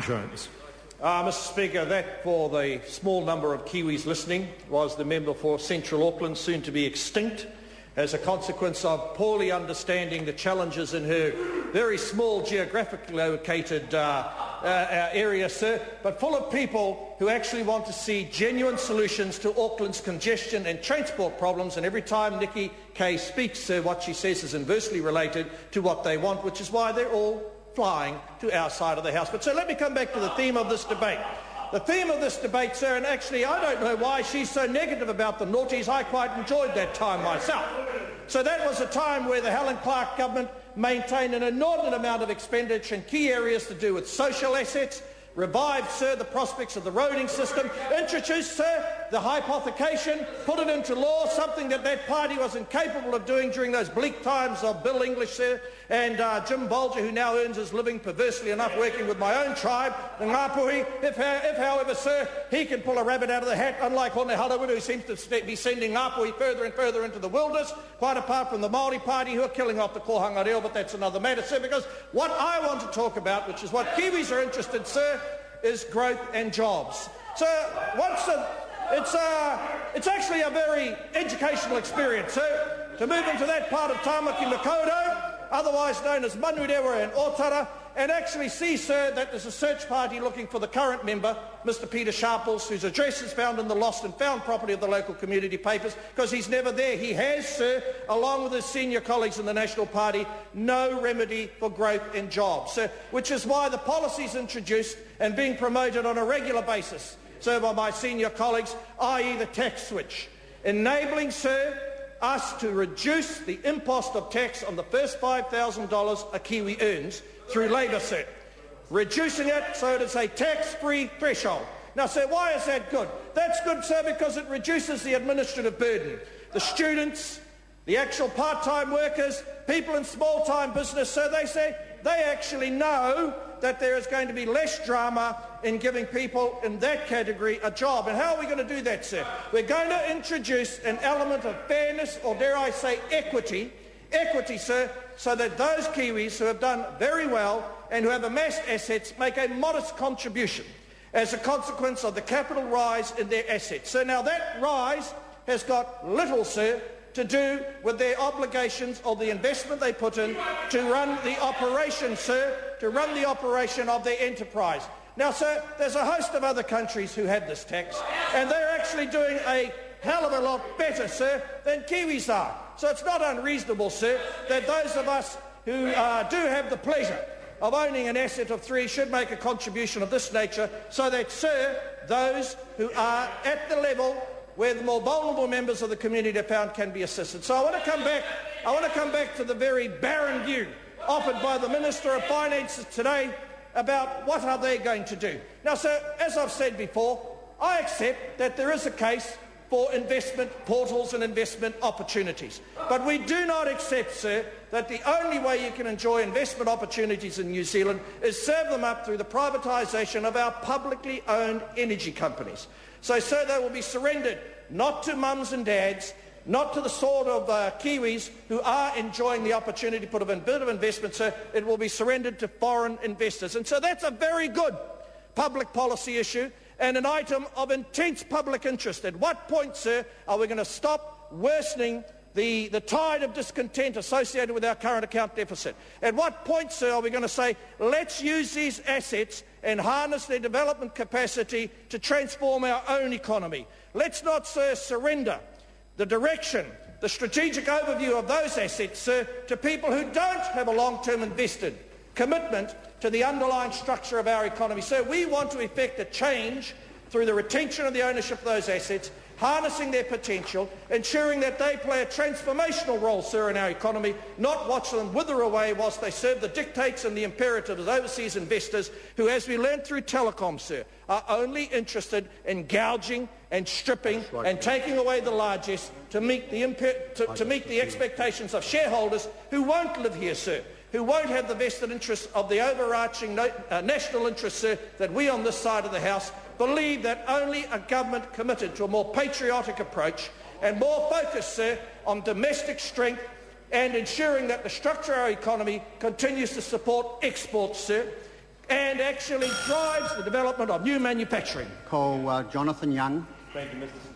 Jones. Mr Speaker, that, for the small number of Kiwis listening, was the member for Central Auckland, soon to be extinct, as a consequence of poorly understanding the challenges in her very small geographically located area, sir, but full of people who actually want to see genuine solutions to Auckland's congestion and transport problems, and every time Nikki Kay speaks, sir, what she says is inversely related to what they want, which is why they're all flying to our side of the House. But so let me come back to the theme of this debate. The theme of this debate, sir, and actually I don't know why she's so negative about the noughties. I quite enjoyed that time myself. So that was a time where the Helen Clark government maintained an inordinate amount of expenditure in key areas to do with social assets, revived, sir, the prospects of the roading system, introduced, sir, the hypothecation, put it into law, something that that party was incapable of doing during those bleak times of Bill English, sir, and Jim Bolger, who now earns his living perversely enough working with my own tribe, the Ngāpuhi. If, however, sir, he can pull a rabbit out of the hat, unlike Hone Harawiru, who seems to be sending Ngāpuhi further and further into the wilderness, quite apart from the Māori party, who are killing off the kohanga reo, but that's another matter, sir, because what I want to talk about, which is what Kiwis are interested, sir, is growth and jobs. So it's actually a very educational experience, sir, to move into that part of Tāmaki Makaurau, otherwise known as Manurewa and Otara, and actually see, sir, that there's a search party looking for the current member, Mr Peter Sharples, whose address is found in the lost and found property of the local community papers, because he's never there. He has, sir, along with his senior colleagues in the National Party, no remedy for growth and jobs, sir, which is why the policies introduced and being promoted on a regular basis, sir, by my senior colleagues, i.e. the tax switch, enabling, sir, us to reduce the impost of tax on the first $5,000 a Kiwi earns through labour, sir, reducing it so it is a tax-free threshold. Now, sir, why is that good? That's good, sir, because it reduces the administrative burden. The students, the actual part-time workers, people in small-time business, sir, they say they actually know that there is going to be less drama in giving people in that category a job. And how are we going to do that, sir? We're going to introduce an element of fairness, or dare I say equity, sir, so that those Kiwis who have done very well and who have amassed assets make a modest contribution as a consequence of the capital rise in their assets. So now that rise has got little, sir, to do with their obligations or the investment they put in to run the operation, sir, to run the operation of their enterprise. Now, sir, there's a host of other countries who have this tax, and they're actually doing a hell of a lot better, sir, than Kiwis are. So it's not unreasonable, sir, that those of us who do have the pleasure of owning an asset of 3 should make a contribution of this nature, so that, sir, those who are at the level where the more vulnerable members of the community are found can be assisted. So I want to come back to the very barren view offered by the Minister of Finances today about what are they going to do. Now, sir, as I've said before, I accept that there is a case for investment portals and investment opportunities. But we do not accept, sir, that the only way you can enjoy investment opportunities in New Zealand is serve them up through the privatisation of our publicly owned energy companies. So, sir, they will be surrendered not to mums and dads, not to the sort of Kiwis who are enjoying the opportunity to put a bit of investment, sir. It will be surrendered to foreign investors. And so that's a very good public policy issue and an item of intense public interest. At what point, sir, are we going to stop worsening the tide of discontent associated with our current account deficit? At what point, sir, are we going to say, let's use these assets and harness their development capacity to transform our own economy? Let's not, sir, surrender the direction, the strategic overview of those assets, sir, to people who don't have a long-term invested commitment to the underlying structure of our economy. So we want to effect a change through the retention of the ownership of those assets, harnessing their potential, ensuring that they play a transformational role, sir, in our economy, not watch them wither away whilst they serve the dictates and the imperatives of overseas investors who, as we learned through telecom, sir, are only interested in gouging and stripping and taking away the largesse to meet the expectations of shareholders who won't live here, sir, who won't have the vested interests of the overarching national interests, sir, that we on this side of the House believe that only a government committed to a more patriotic approach and more focused, sir, on domestic strength and ensuring that the structure of our economy continues to support exports, sir, and actually drives the development of new manufacturing. Call Jonathan Young. Thank you, Mr. Speaker.